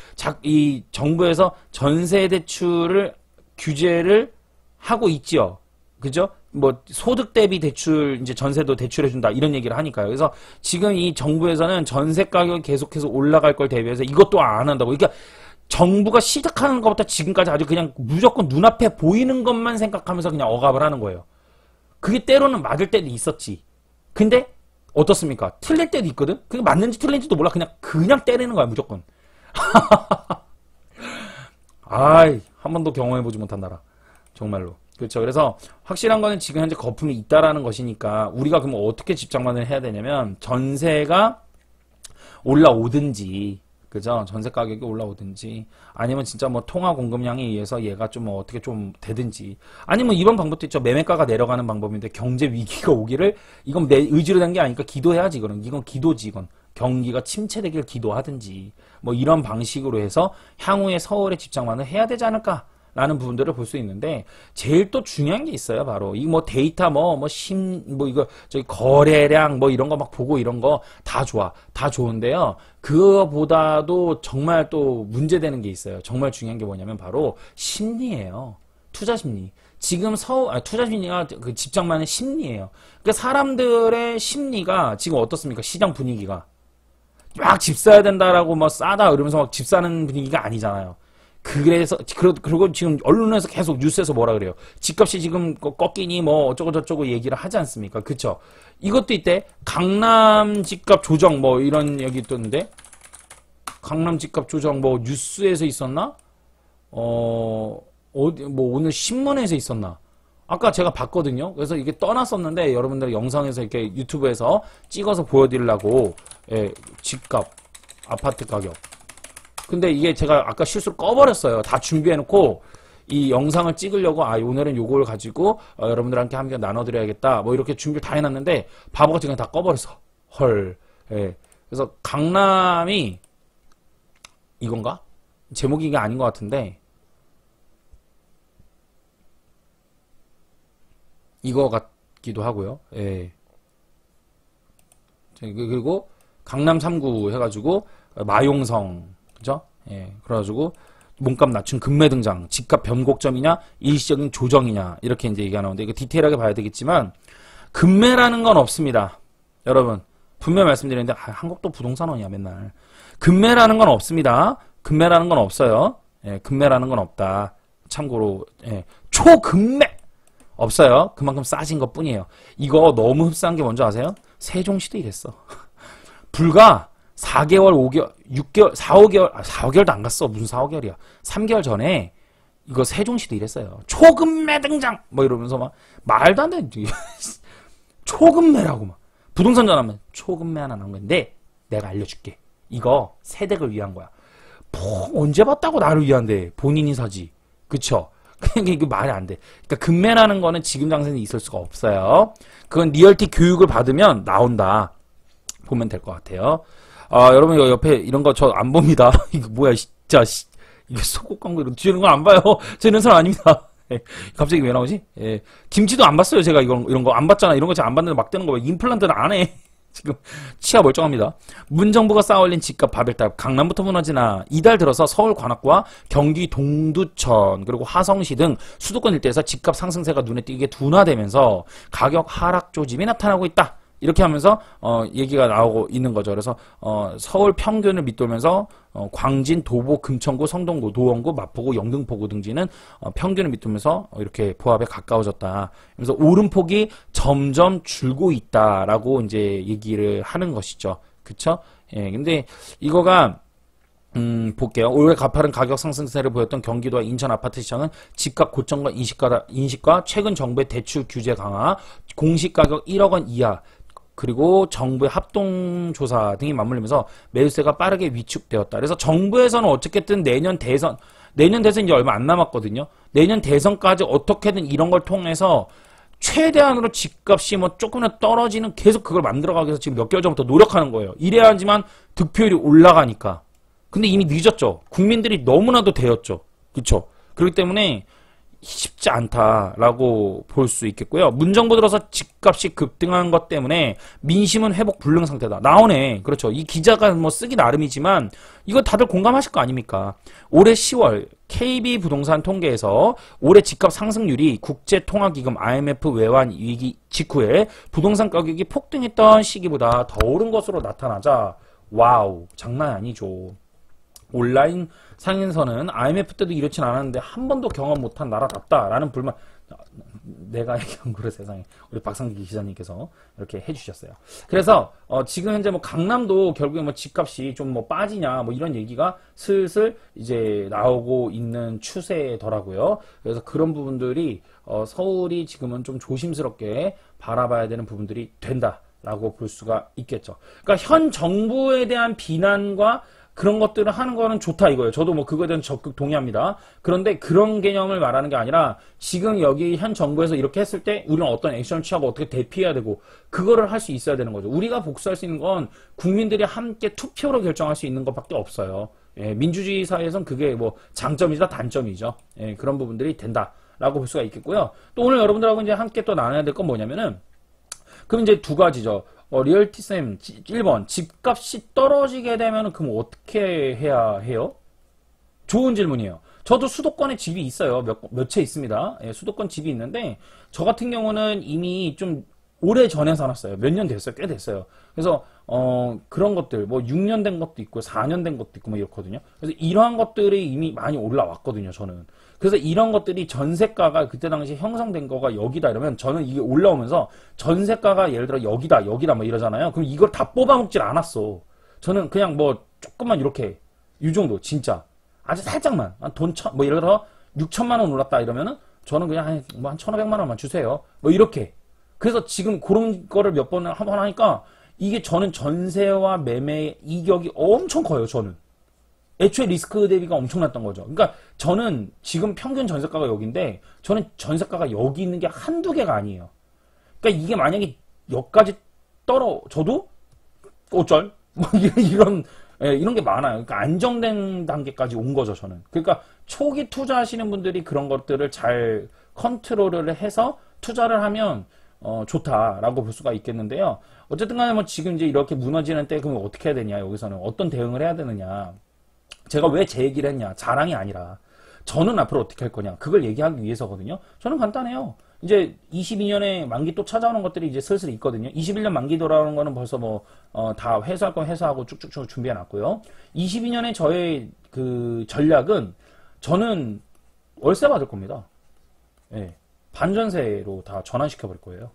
Speaker 1: 이 정부에서 전세 대출을 규제를 하고 있죠. 그죠? 뭐 소득 대비 대출 이제 전세도 대출해 준다 이런 얘기를 하니까요. 그래서 지금 이 정부에서는 전세 가격이 계속해서 올라갈 걸 대비해서 이것도 안 한다고. 그러니까 정부가 시작하는 것부터 지금까지 아주 그냥 무조건 눈앞에 보이는 것만 생각하면서 그냥 억압을 하는 거예요. 그게 때로는 맞을 때도 있었지. 근데 어떻습니까? 틀릴 때도 있거든? 그게 맞는지 틀린지도 몰라. 그냥 때리는 거야, 무조건. 아이, 한 번도 경험해보지 못한 나라. 정말로. 그렇죠. 그래서 확실한 거는 지금 현재 거품이 있다라는 것이니까 우리가 그러면 어떻게 집장만을 해야 되냐면 전세가 올라오든지 그죠? 전세 가격이 올라오든지 아니면 진짜 뭐 통화 공급량에 의해서 얘가 좀 뭐 어떻게 좀 되든지 아니면 이런 방법도 있죠. 매매가가 내려가는 방법인데 경제 위기가 오기를 이건 내 의지로 된 게 아니니까 기도해야지 이건 기도지 이건 경기가 침체되길 기도하든지 뭐 이런 방식으로 해서 향후에 서울에 집장만을 해야 되지 않을까? 라는 부분들을 볼 수 있는데 제일 또 중요한 게 있어요. 바로 이 뭐 데이터 이거 저기 거래량 뭐 이런 거 막 보고 이런 거 다 좋아. 다 좋은데요. 그거보다도 정말 또 문제되는 게 있어요. 정말 중요한 게 뭐냐면 바로 심리예요. 투자 심리. 지금 투자 심리가 그 집장만의 심리예요. 그러니까 사람들의 심리가 지금 어떻습니까? 시장 분위기가 막 집 사야 된다라고 뭐 싸다 이러면서 막 집 사는 분위기가 아니잖아요. 그래서 그리고 지금 언론에서 계속 뉴스에서 뭐라 그래요? 집값이 지금 꺾이니 뭐 어쩌고 저쩌고 얘기를 하지 않습니까? 그쵸? 이것도 이때 강남 집값 조정 뭐 이런 얘기 있던데 강남 집값 조정 뭐 뉴스에서 있었나? 어디 뭐 오늘 신문에서 있었나? 아까 제가 봤거든요. 그래서 이게 떠났었는데 여러분들 영상에서 이렇게 유튜브에서 찍어서 보여드리려고 집값 아파트 가격. 근데 이게 제가 아까 실수로 꺼버렸어요. 다 준비해놓고 이 영상을 찍으려고 오늘은 요걸 가지고 여러분들한테 함께 나눠드려야겠다. 뭐 이렇게 준비를 다 해놨는데 바보같이 그냥 다 꺼버렸어. 헐. 예. 그래서 강남이 이건가? 제목이 이게 아닌 것 같은데 이거 같기도 하고요. 예. 그리고 강남 3구 해가지고 마용성 그죠? 예. 그래가지고 몸값 낮춘 급매 등장, 집값 변곡점이냐, 일시적인 조정이냐 이렇게 이제 얘기가 나오는데 이거 디테일하게 봐야 되겠지만 급매라는 건 없습니다. 여러분 분명히 말씀드리는데 한국도 부동산원이야 맨날. 급매라는 건 없습니다. 급매라는 건 없어요. 예, 급매라는 건 없다. 참고로 초급매 없어요. 그만큼 싸진 것 뿐이에요. 이거 너무 흡사한 게 뭔지 아세요? 세종시도 이랬어. 불과 4개월, 5개월, 6개월, 4, 5개월, 4, 5개월도 안 갔어. 무슨 4, 5개월이야. 3개월 전에 이거 세종시도 이랬어요. 초급매 등장! 뭐 이러면서 막 말도 안 돼. 초급매라고 막. 부동산 전화하면 초급매 하나 나온 건데 내가 알려줄게. 이거 세댁을 위한 거야. 언제 봤다고 나를 위한데. 본인이 사지. 그쵸? 그러니까 이게 말이 안 돼. 그러니까 급매라는 거는 지금 장세는 있을 수가 없어요. 그건 리얼티 교육을 받으면 나온다. 보면 될 것 같아요. 여러분 이거 옆에 이런 거 저 안 봅니다. 이거 뭐야 진짜 이거 속옷 광고 이런 거 안 봐요. 저 이런 사람 아닙니다. 갑자기 왜 나오지? 김치도 안 봤어요. 제가 이런 거 안 봤잖아. 이런 거 제가 안 봤는데 막 뜨는 거 왜 임플란트는 안 해. 지금 치아 멀쩡합니다. 문정부가 쌓아올린 집값 바벨탑 강남부터 무너지나 이달 들어서 서울 관악구와 경기 동두천 그리고 화성시 등 수도권 일대에서 집값 상승세가 눈에 띄게 둔화되면서 가격 하락 조짐이 나타나고 있다. 이렇게 하면서 얘기가 나오고 있는 거죠. 그래서 서울 평균을 밑돌면서 광진, 도보, 금천구, 성동구, 노원구, 마포구, 영등포구 등지는 평균을 밑돌면서 이렇게 보합에 가까워졌다. 그래서 오름폭이 점점 줄고 있다라고 이제 얘기를 하는 것이죠. 그쵸? 예, 근데 이거가 볼게요. 올해 가파른 가격 상승세를 보였던 경기도와 인천 아파트 시장은 집값 고점과 인식과 최근 정부의 대출 규제 강화, 공시가격 1억 원 이하, 그리고 정부의 합동조사 등이 맞물리면서 매수세가 빠르게 위축되었다. 그래서 정부에서는 어쨌든 내년 대선 이제 얼마 안 남았거든요. 내년 대선까지 어떻게든 이런 걸 통해서 최대한으로 집값이 뭐 조금이라도 떨어지는 계속 그걸 만들어가기 위해서 지금 몇 개월 전부터 노력하는 거예요. 이래야지만 득표율이 올라가니까. 근데 이미 늦었죠. 국민들이 너무나도 되었죠. 그쵸? 그렇기 때문에 쉽지 않다라고 볼 수 있겠고요. 문정부 들어서 집값이 급등한 것 때문에 민심은 회복 불능 상태다. 나오네. 그렇죠. 이 기자가 뭐 쓰기 나름이지만 이거 다들 공감하실 거 아닙니까? 올해 10월 KB 부동산 통계에서 올해 집값 상승률이 국제통화기금 IMF 외환 위기 직후에 부동산 가격이 폭등했던 시기보다 더 오른 것으로 나타나자 와우, 장난 아니죠. 온라인 상인서는 IMF 때도 이렇진 않았는데 한 번도 경험 못한 나라답다라는 불만. 내가 얘기한 거를 세상에 우리 박상기 기자님께서 이렇게 해주셨어요. 그래서 지금 현재 뭐 강남도 결국에 뭐 집값이 좀 뭐 빠지냐 뭐 이런 얘기가 슬슬 이제 나오고 있는 추세더라고요. 그래서 그런 부분들이 서울이 지금은 좀 조심스럽게 바라봐야 되는 부분들이 된다라고 볼 수가 있겠죠. 그러니까 현 정부에 대한 비난과 그런 것들을 하는 거는 좋다 이거예요. 저도 뭐 그거에 대한 적극 동의합니다. 그런데 그런 개념을 말하는 게 아니라 지금 여기 현 정부에서 이렇게 했을 때 우리는 어떤 액션을 취하고 어떻게 대피해야 되고 그거를 할 수 있어야 되는 거죠. 우리가 복수할 수 있는 건 국민들이 함께 투표로 결정할 수 있는 것밖에 없어요. 예, 민주주의 사회에선 그게 뭐 장점이자 단점이죠. 예, 그런 부분들이 된다라고 볼 수가 있겠고요. 또 오늘 여러분들하고 이제 함께 또 나눠야 될 건 뭐냐면은 그럼 이제 두 가지죠. 리얼티쌤 1번 집값이 떨어지게 되면 그럼 어떻게 해야 해요? 좋은 질문이에요. 저도 수도권에 집이 있어요. 몇 채 있습니다. 예, 수도권 집이 있는데 저 같은 경우는 이미 좀 오래 전에 사놨어요. 몇 년 됐어요. 꽤 됐어요. 그래서 그런 것들 뭐 6년 된 것도 있고 4년 된 것도 있고 뭐 이렇거든요. 그래서 이러한 것들이 이미 많이 올라왔거든요. 저는. 그래서 이런 것들이 전세가가 그때 당시 형성된 거가 여기다 이러면 저는 이게 올라오면서 전세가가 예를 들어 여기다 뭐 이러잖아요. 그럼 이걸 다 뽑아먹질 않았어. 저는 그냥 뭐 조금만 이렇게 이 정도 진짜 아주 살짝만 뭐 예를 들어 6천만 원 올랐다 이러면은 저는 그냥 한 1,500만 원만 주세요. 뭐 이렇게. 그래서 지금 그런 거를 몇 번 하니까 이게 저는 전세와 매매의 이격이 엄청 커요. 저는. 애초에 리스크 대비가 엄청났던 거죠. 그러니까 저는 지금 평균 전세가가 여기인데 저는 전세가가 여기 있는 게 한두 개가 아니에요. 그러니까 이게 만약에 여기까지 떨어져도 어쩔? 뭐 이런 게 많아요. 그러니까 안정된 단계까지 온 거죠, 저는. 그러니까 초기 투자하시는 분들이 그런 것들을 잘 컨트롤을 해서 투자를 하면 좋다라고 볼 수가 있겠는데요. 어쨌든 간에 뭐 지금 이제 이렇게 무너지는 때 그럼 어떻게 해야 되냐, 여기서는 어떤 대응을 해야 되느냐. 제가 왜 제 얘기를 했냐, 자랑이 아니라 저는 앞으로 어떻게 할 거냐, 그걸 얘기하기 위해서거든요. 저는 간단해요. 이제 22년에 만기 또 찾아오는 것들이 이제 슬슬 있거든요. 21년 만기 돌아오는 거는 벌써 뭐 다 회수할 건 회수하고 쭉쭉쭉 준비해 놨고요. 22년에 저의 그 전략은 저는 월세 받을 겁니다. 예. 반전세로 다 전환시켜 버릴 거예요.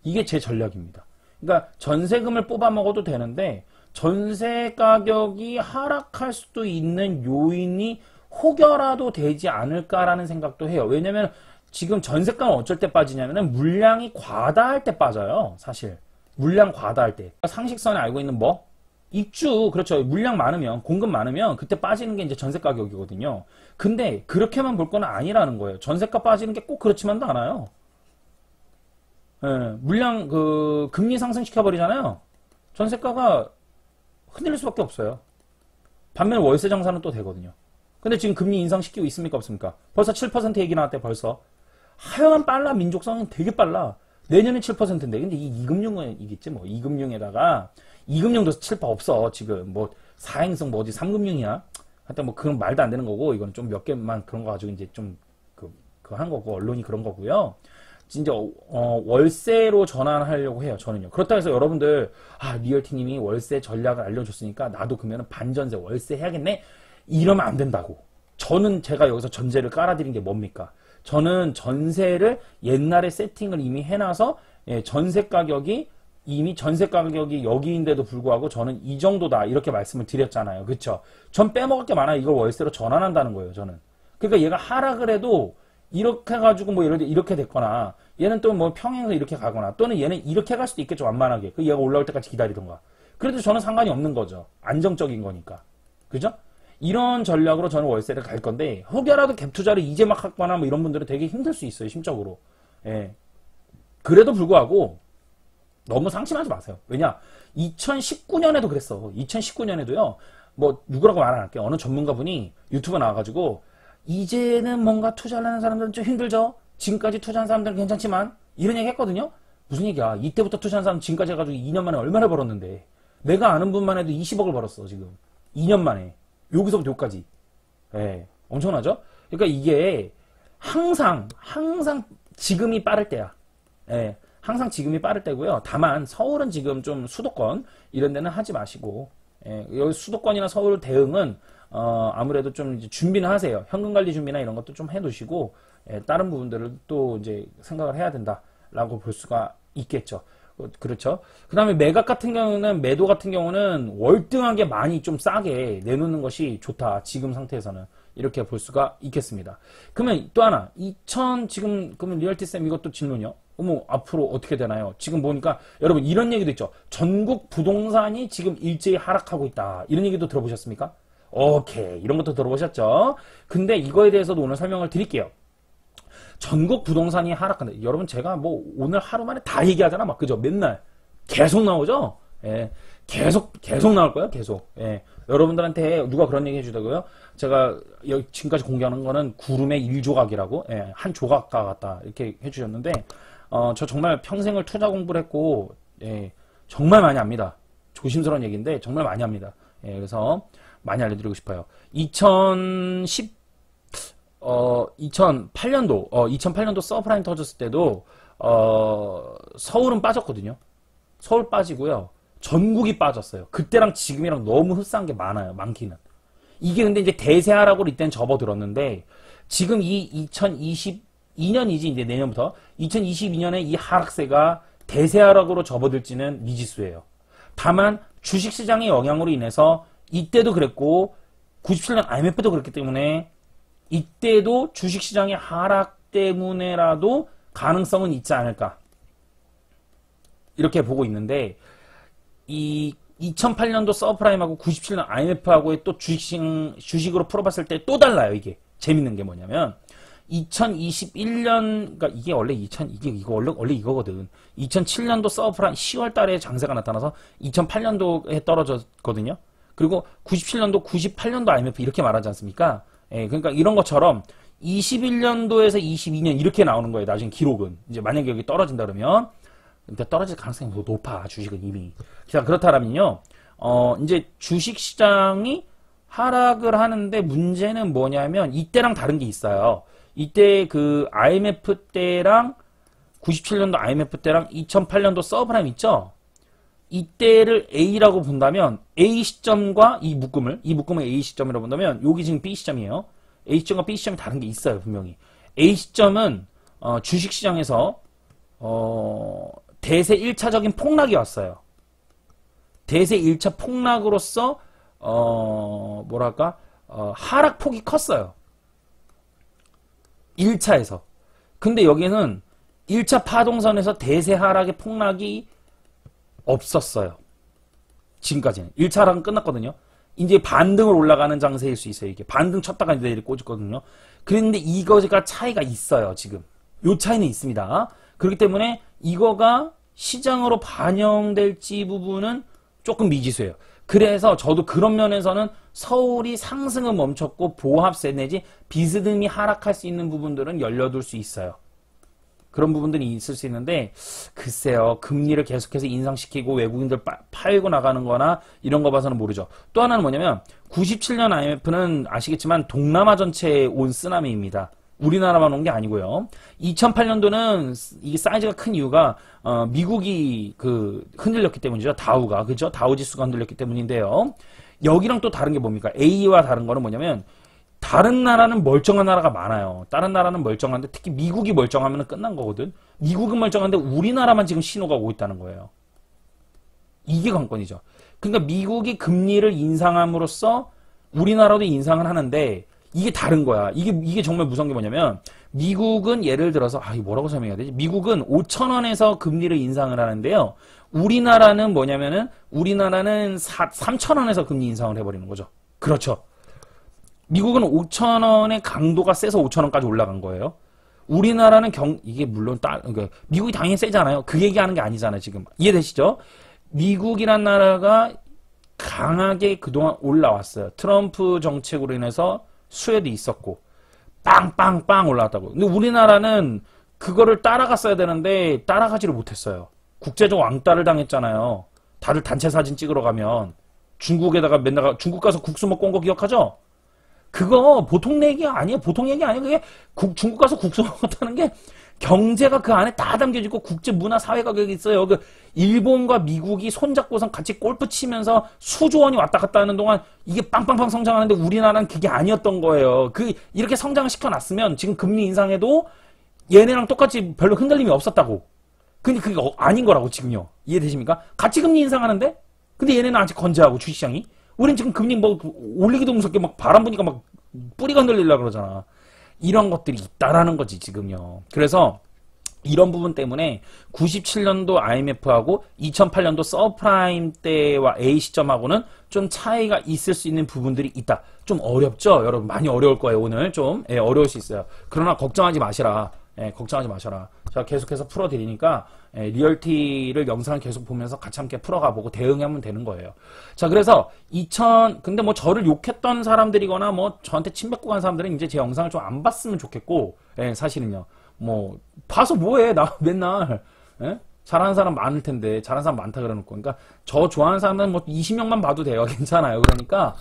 Speaker 1: 이게 제 전략입니다. 그러니까 전세금을 뽑아 먹어도 되는데 전세 가격이 하락할 수도 있는 요인이 혹여라도 되지 않을까라는 생각도 해요. 왜냐면 지금 전세가는 어쩔 때 빠지냐면은 물량이 과다할 때 빠져요. 사실. 물량 과다할 때. 상식선에 알고 있는 뭐? 입주. 그렇죠. 물량 많으면, 공급 많으면 그때 빠지는 게 이제 전세 가격이거든요. 근데 그렇게만 볼 건 아니라는 거예요. 전세가 빠지는 게 꼭 그렇지만도 않아요. 예, 물량 금리 상승시켜 버리잖아요. 전세가가 흔들릴 수밖에 없어요. 반면 월세 정산은 또 되거든요. 근데 지금 금리 인상시키고 있습니까 없습니까? 벌써 7% 얘기 나왔대 벌써. 하여간 빨라. 민족성은 되게 빨라. 내년에 7%인데 근데 이 이금융은 이겠지 뭐. 이금융에다가 이금융도 7% 없어 지금. 뭐 사행성 뭐 어디 3금융이야. 하여튼 뭐 그런 말도 안 되는 거고 이건 좀 몇 개만 그런 거 가지고 이제 좀 그 한 거고 언론이 그런 거고요. 진짜 월세로 전환하려고 해요. 저는요. 그렇다고 해서 여러분들 리얼티님이 월세 전략을 알려줬으니까 나도 그러면 반전세 월세 해야겠네 이러면 안 된다고. 저는 제가 여기서 전제를 깔아드린 게 뭡니까? 저는 전세를 옛날에 세팅을 이미 해놔서 전세 가격이 여기인데도 불구하고 저는 이 정도다 이렇게 말씀을 드렸잖아요. 그쵸? 전 빼먹을 게 많아요. 이걸 월세로 전환한다는 거예요. 저는. 그러니까 얘가 하락을 해도 이렇게 해가지고 뭐 예를 들어 이렇게 됐거나 얘는 또 뭐 평행해서 이렇게 가거나 또는 얘는 이렇게 갈 수도 있겠죠. 완만하게. 그 얘가 올라올 때까지 기다리던가. 그래도 저는 상관이 없는 거죠. 안정적인 거니까. 그죠? 이런 전략으로 저는 월세를 갈 건데 혹여라도 갭 투자를 이제 막 하거나 뭐 이런 분들은 되게 힘들 수 있어요. 심적으로. 예. 그래도 불구하고 너무 상심하지 마세요. 왜냐? 2019년에도 그랬어. 2019년에도요. 뭐 누구라고 말 안 할게요. 어느 전문가분이 유튜브 나와가지고 이제는 뭔가 투자를 하는 사람들은 좀 힘들죠. 지금까지 투자한 사람들은 괜찮지만 이런 얘기 했거든요. 무슨 얘기야? 이때부터 투자한 사람 지금까지 해가지고 2년 만에 얼마나 벌었는데 내가 아는 분만 해도 20억을 벌었어 지금 2년 만에 여기서부터 여기까지. 예, 엄청나죠? 그러니까 이게 항상 지금이 빠를 때야. 예, 항상 지금이 빠를 때고요. 다만 서울은 지금 좀 수도권 이런 데는 하지 마시고 여기 수도권이나 서울 대응은 아무래도 좀 이제 준비는 하세요. 현금 관리 준비나 이런 것도 좀 해두시고 다른 부분들을 또 이제 생각을 해야 된다라고 볼 수가 있겠죠. 그렇죠. 그 다음에 매도 같은 경우는 월등하게 많이 좀 싸게 내놓는 것이 좋다. 지금 상태에서는. 이렇게 볼 수가 있겠습니다. 그러면 또 하나. 그러면 리얼티쌤 이것도 질문이요. 앞으로 어떻게 되나요? 지금 보니까 여러분 이런 얘기도 있죠. 전국 부동산이 지금 일제히 하락하고 있다. 이런 얘기도 들어보셨습니까? 오케이. 이런 것도 들어보셨죠? 근데 이거에 대해서도 오늘 설명을 드릴게요. 전국 부동산이 하락한다. 여러분 제가 뭐 오늘 하루 만에 다 얘기하잖아. 막 그죠? 맨날 계속 나오죠? 예. 계속 나올 거예요. 계속. 예. 여러분들한테 누가 그런 얘기 해주더라고요. 제가 지금까지 공개하는 거는 구름의 1조각이라고 한 조각과 같다. 이렇게 해주셨는데 저 정말 평생을 투자 공부를 했고 정말 많이 합니다. 조심스러운 얘기인데 정말 많이 합니다. 그래서 많이 알려드리고 싶어요. 2008년도 서프라임 터졌을 때도 서울은 빠졌거든요. 서울 빠지고요. 전국이 빠졌어요. 그때랑 지금이랑 너무 흡사한 게 많아요. 많기는. 이게 근데 이제 대세하락으로 이때는 접어들었는데 지금 이 2022년이지 이제 내년부터 2022년에 이 하락세가 대세하락으로 접어들지는 미지수예요. 다만 주식시장의 영향으로 인해서 이때도 그랬고 97년 IMF도 그랬기 때문에 이때도 주식시장의 하락 때문에라도 가능성은 있지 않을까 이렇게 보고 있는데 이 2008년도 서프라임하고 97년 IMF하고의 또 주식으로 풀어봤을 때 또 달라요. 이게 재밌는 게 뭐냐면 2021년 그러니까 이게 원래 원래 이거거든. 2007년도 서프라임 10월 달에 장세가 나타나서 2008년도에 떨어졌거든요. 그리고 97년도 98년도 IMF 이렇게 말하지 않습니까? 그러니까 이런 것처럼 21년도에서 22년 이렇게 나오는 거예요. 나중에 기록은. 이제 만약에 여기 떨어진다 그러면 근데 떨어질 가능성이 더 높아. 주식은 이미. 자, 그렇다면요. 이제 주식시장이 하락을 하는데 문제는 뭐냐면 이때랑 다른 게 있어요. 이때 그 IMF 때랑 97년도 IMF 때랑 2008년도 서브프라임 있죠? 이때를 A라고 본다면 A 시점과 이 묶음을 A 시점이라고 본다면 여기 지금 B 시점이에요. A 시점과 B 시점이 다른 게 있어요. 분명히. A 시점은 주식시장에서 대세 1차적인 폭락이 왔어요. 대세 1차 폭락으로서 하락폭이 컸어요. 1차에서. 근데 여기는 1차 파동선에서 대세 하락의 폭락이 없었어요. 지금까지는. 1차 하락은 끝났거든요. 이제 반등을 올라가는 장세일 수 있어요. 이게 반등 쳤다가 이제 내리 꽂았거든요. 그런데 이거가 차이가 있어요. 지금. 요 차이는 있습니다. 그렇기 때문에 이거가 시장으로 반영될지 부분은 조금 미지수예요. 그래서 저도 그런 면에서는 서울이 상승은 멈췄고 보합세 내지 비스듬히 하락할 수 있는 부분들은 열려둘 수 있어요. 그런 부분들이 있을 수 있는데 글쎄요. 금리를 계속해서 인상시키고 외국인들 팔고 나가는 거나 이런 거 봐서는 모르죠. 또 하나는 뭐냐면 97년 IMF는 아시겠지만 동남아 전체에 온 쓰나미입니다. 우리나라만 온 게 아니고요. 2008년도는 이게 사이즈가 큰 이유가 미국이 그 흔들렸기 때문이죠. 다우가 그죠? 다우 지수가 흔들렸기 때문인데요. 여기랑 또 다른 게 뭡니까? A와 다른 거는 뭐냐면 다른 나라는 멀쩡한 나라가 많아요. 다른 나라는 멀쩡한데 특히 미국이 멀쩡하면 끝난 거거든. 미국은 멀쩡한데 우리나라만 지금 신호가 오고 있다는 거예요. 이게 관건이죠. 그러니까 미국이 금리를 인상함으로써 우리나라도 인상을 하는데 이게 다른 거야. 이게 정말 무서운 게 뭐냐면 미국은 예를 들어서 이거 뭐라고 설명해야 되지? 미국은 5,000원에서 금리를 인상을 하는데요. 우리나라는 뭐냐면은 우리나라는 3,000원에서 금리 인상을 해버리는 거죠. 그렇죠. 미국은 5,000원의 강도가 세서 5,000원까지 올라간 거예요. 우리나라는 이게 물론 그러니까 미국이 당연히 세잖아요. 그 얘기하는 게 아니잖아요. 지금 이해되시죠? 미국이란 나라가 강하게 그동안 올라왔어요. 트럼프 정책으로 인해서 수혜도 있었고 빵빵빵 올라왔다고. 근데 우리나라는 그거를 따라갔어야 되는데 따라가지를 못했어요. 국제적 왕따를 당했잖아요. 다들 단체 사진 찍으러 가면 중국에다가 맨날 중국 가서 국수 먹고 온 거 기억하죠? 그거 보통 얘기 아니에요. 보통 얘기 아니에요. 그게 중국 가서 국수 먹었다는 게 경제가 그 안에 다 담겨져 있고 국제 문화 사회 가격이 있어요. 그 일본과 미국이 손잡고선 같이 골프 치면서 수조 원이 왔다 갔다 하는 동안 이게 빵빵빵 성장하는데 우리나라는 그게 아니었던 거예요. 이렇게 성장을 시켜놨으면 지금 금리 인상해도 얘네랑 똑같이 별로 흔들림이 없었다고. 근데 그게 아닌 거라고 지금요. 이해되십니까? 같이 금리 인상하는데 근데 얘네는 아직 건재하고 주식시장이 우린 지금 금리 뭐 올리기도 무섭게 막 바람 부니까 막 뿌리가 흔들리려고 그러잖아. 이런 것들이 있다라는 거지 지금요. 그래서 이런 부분 때문에 97년도 IMF하고 2008년도 서프라임 때와 A 시점하고는 좀 차이가 있을 수 있는 부분들이 있다. 좀 어렵죠? 여러분 많이 어려울 거예요. 오늘 좀 어려울 수 있어요. 그러나 걱정하지 마시라. 걱정하지 마셔라. 제가 계속해서 풀어드리니까 리얼티를 영상을 계속 보면서 같이 함께 풀어가보고 대응하면 되는 거예요. 자, 그래서 근데 뭐 저를 욕했던 사람들이거나 뭐 저한테 침뱉고 간 사람들은 이제 제 영상을 좀 안 봤으면 좋겠고, 사실은요. 뭐 봐서 뭐해? 나 맨날 잘하는 사람 많을 텐데 잘하는 사람 많다 그래놓고 그러니까 저 좋아하는 사람은 뭐 20명만 봐도 돼요. 괜찮아요. 그러니까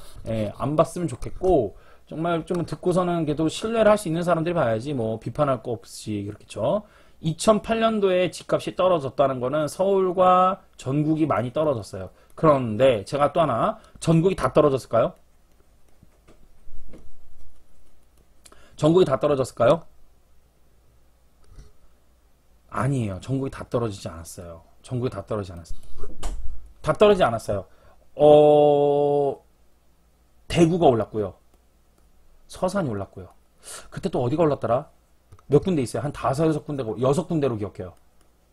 Speaker 1: 안 봤으면 좋겠고. 정말 좀 듣고서는 그래도 신뢰를 할 수 있는 사람들이 봐야지 뭐 비판할 거 없이 그렇겠죠. 2008년도에 집값이 떨어졌다는 거는 서울과 전국이 많이 떨어졌어요. 그런데 제가 또 하나 전국이 다 떨어졌을까요? 전국이 다 떨어졌을까요? 아니에요. 전국이 다 떨어지지 않았어요. 전국이 다 떨어지지 않았어요. 다 떨어지지 않았어요. 대구가 올랐고요. 서산이 올랐고요. 그때 또 어디가 올랐더라? 몇 군데 있어요. 한 5-6군데고 6군데로 기억해요.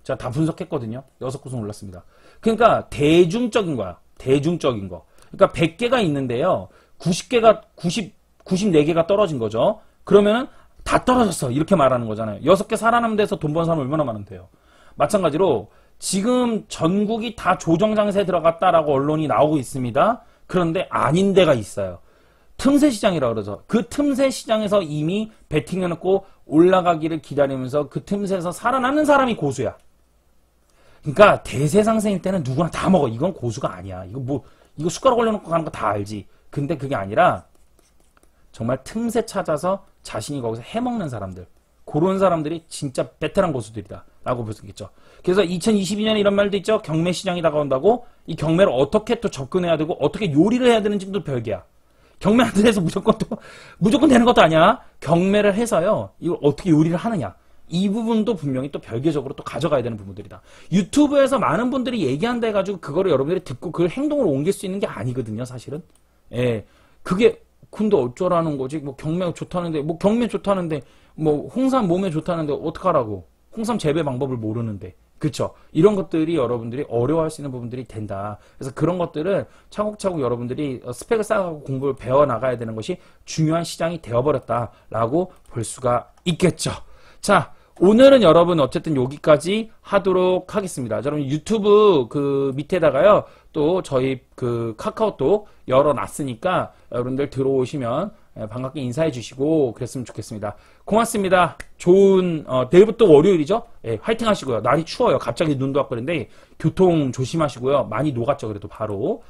Speaker 1: 제가 다 분석했거든요. 6곳은 올랐습니다. 그러니까 대중적인 거야. 대중적인 거. 그러니까 100개가 있는데요. 94개가 떨어진 거죠. 그러면은 다 떨어졌어. 이렇게 말하는 거잖아요. 6개 살아남은 데서 돈 버는 사람 얼마나 많은데요. 마찬가지로 지금 전국이 다 조정장세에 들어갔다라고 언론이 나오고 있습니다. 그런데 아닌 데가 있어요. 틈새 시장이라고 그러죠. 그 틈새 시장에서 이미 베팅해놓고 올라가기를 기다리면서 그 틈새에서 살아남는 사람이 고수야. 그러니까 대세상승일 때는 누구나 다 먹어. 이건 고수가 아니야. 이거 숟가락 올려놓고 가는 거 다 알지. 근데 그게 아니라 정말 틈새 찾아서 자신이 거기서 해먹는 사람들. 그런 사람들이 진짜 베테랑 고수들이다. 라고 볼 수 있겠죠. 그래서 2022년에 이런 말도 있죠. 경매 시장이 다가온다고. 이 경매를 어떻게 또 접근해야 되고 어떻게 요리를 해야 되는지도 별개야. 경매한테 해서 무조건 되는 것도 아니야. 경매를 해서요. 이걸 어떻게 요리를 하느냐. 이 부분도 분명히 또 별개적으로 또 가져가야 되는 부분들이다. 유튜브에서 많은 분들이 얘기한다 해가지고 그거를 여러분들이 듣고 그걸 행동으로 옮길 수 있는 게 아니거든요. 사실은. 그게 근데 어쩌라는 거지. 뭐 경매 좋다는데 뭐 홍삼 몸에 좋다는데 어떡하라고. 홍삼 재배 방법을 모르는데. 그쵸? 이런 것들이 여러분들이 어려워할 수 있는 부분들이 된다. 그래서 그런 것들을 차곡차곡 여러분들이 스펙을 쌓아가고 공부를 배워나가야 되는 것이 중요한 시장이 되어버렸다라고 볼 수가 있겠죠. 자, 오늘은 여러분 어쨌든 여기까지 하도록 하겠습니다. 여러분 유튜브 그 밑에다가요. 또 저희 그 카카오톡 열어놨으니까 여러분들 들어오시면 반갑게 인사해 주시고 그랬으면 좋겠습니다. 고맙습니다. 좋은 내일부터 월요일이죠? 화이팅 하시고요. 날이 추워요. 갑자기 눈도 왔고 그런데 교통 조심하시고요. 많이 녹았죠. 그래도 바로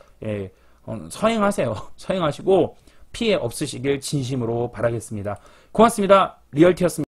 Speaker 1: 서행하세요. 서행하시고 피해 없으시길 진심으로 바라겠습니다. 고맙습니다. 리얼티였습니다.